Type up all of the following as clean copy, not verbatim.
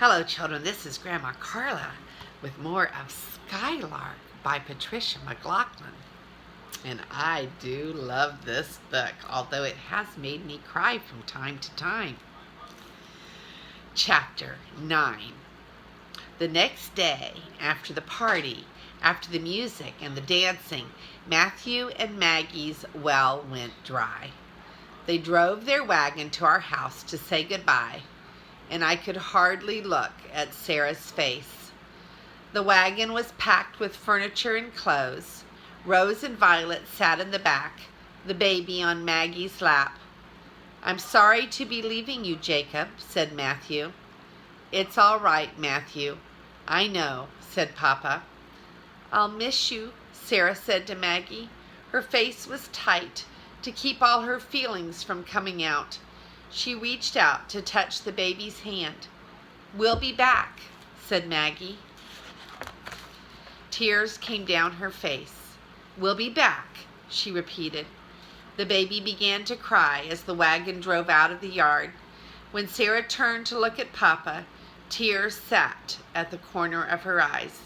Hello, children. This is Grandma Carla with more of Skylark by Patricia Macglaclan. And I do love this book, although it has made me cry from time to time. Chapter 9. The next day, after the party, after the music and the dancing, Matthew and Maggie's well went dry. They drove their wagon to our house to say goodbye, and I could hardly look at Sarah's face. The wagon was packed with furniture and clothes. Rose and Violet sat in the back, the baby on Maggie's lap. "I'm sorry to be leaving you, Jacob," said Matthew. "It's all right, Matthew. I know," said Papa. "I'll miss you," Sarah said to Maggie. Her face was tight to keep all her feelings from coming out. She reached out to touch the baby's hand. "We'll be back," said Maggie. Tears came down her face. "We'll be back," she repeated. The baby began to cry as the wagon drove out of the yard. When Sarah turned to look at Papa, tears sat at the corner of her eyes.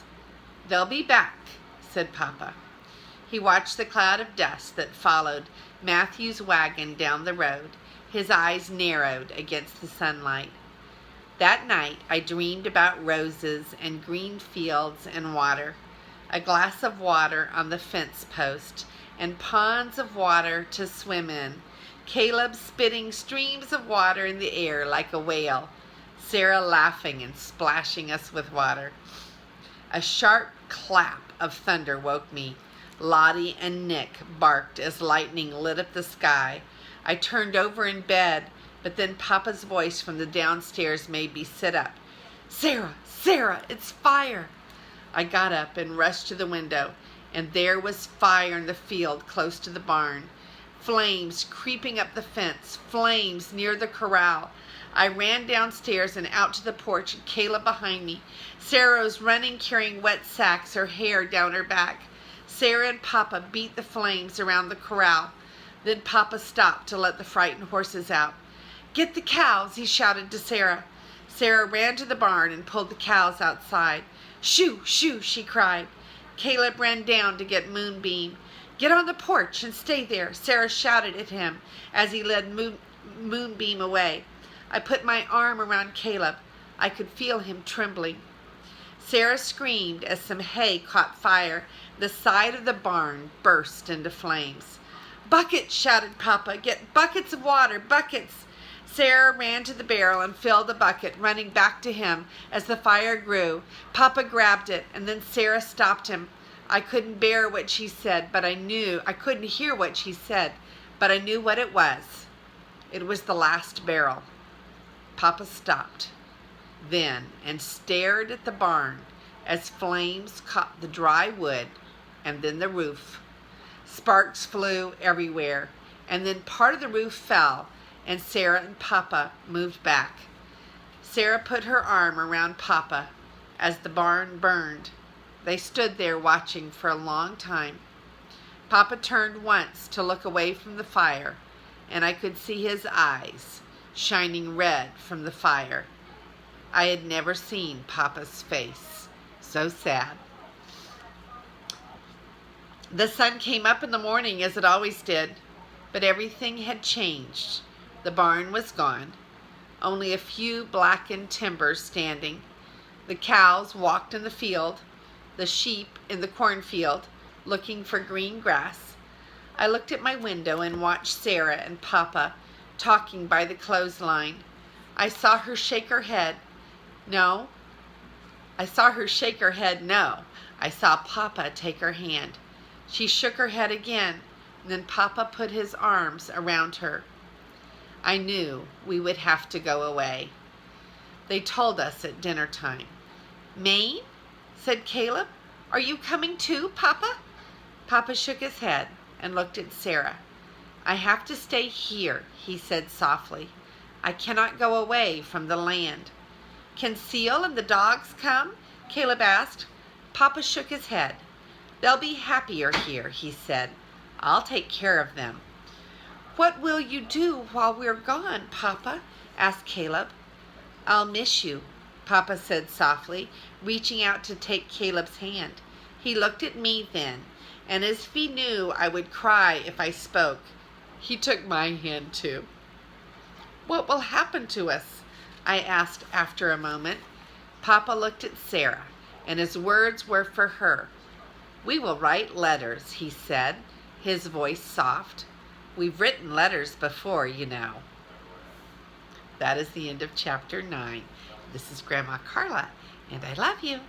"They'll be back," said Papa. He watched the cloud of dust that followed Matthew's wagon down the road. His eyes narrowed against the sunlight. That night I dreamed about roses and green fields and water, a glass of water on the fence post, and ponds of water to swim in, Caleb spitting streams of water in the air like a whale, Sarah laughing and splashing us with water. A sharp clap of thunder woke me. Lottie and Nick barked as lightning lit up the sky. I turned over in bed, but then Papa's voice from the downstairs made me sit up. "Sarah, Sarah, it's fire!" I got up and rushed to the window, and there was fire in the field close to the barn. Flames creeping up the fence, flames near the corral. I ran downstairs and out to the porch, and Caleb behind me. Sarah was running carrying wet sacks, her hair down her back. Sarah and Papa beat the flames around the corral. Then Papa stopped to let the frightened horses out. "Get the cows," he shouted to Sarah. Sarah ran to the barn and pulled the cows outside. "Shoo, shoo," she cried. Caleb ran down to get Moonbeam. "Get on the porch and stay there," Sarah shouted at him as he led Moonbeam away. I put my arm around Caleb. I could feel him trembling. Sarah screamed as some hay caught fire. The side of the barn burst into flames. "Buckets," shouted Papa. "Get buckets of water, buckets." Sarah ran to the barrel and filled the bucket, running back to him as the fire grew. Papa grabbed it, and then Sarah stopped him. I couldn't bear what she said, but I couldn't hear what she said, but I knew what it was. It was the last barrel. Papa stopped then and stared at the barn as flames caught the dry wood and then the roof. Sparks flew everywhere, and then part of the roof fell, and Sarah and Papa moved back. Sarah put her arm around Papa as the barn burned. They stood there watching for a long time. Papa turned once to look away from the fire, and I could see his eyes shining red from the fire. I had never seen Papa's face so sad. The sun came up in the morning as it always did, but everything had changed. The barn was gone, only a few blackened timbers standing. The cows walked in the field, the sheep in the cornfield, looking for green grass. I looked at my window and watched Sarah and Papa talking by the clothesline. I saw her shake her head no. I saw Papa take her hand. She shook her head again, and then Papa put his arms around her. I knew we would have to go away. They told us at dinner time. "Maine?" said Caleb. "Are you coming too, Papa?" Papa shook his head and looked at Sarah. "I have to stay here," he said softly. "I cannot go away from the land." "Can Seal and the dogs come?" Caleb asked. Papa shook his head. "They'll be happier here," he said. "I'll take care of them." "What will you do while we're gone, Papa?" asked Caleb. "I'll miss you. Papa said softly, reaching out to take Caleb's hand. He looked at me then, and as if he knew I would cry if I spoke, he took my hand too. "What will happen to us?" I asked after a moment. Papa looked at Sarah, and his words were for her. "We will write letters," he said, his voice soft. "We've written letters before, you know." That is the end of chapter 9. This is Grandma Carla, and I love you.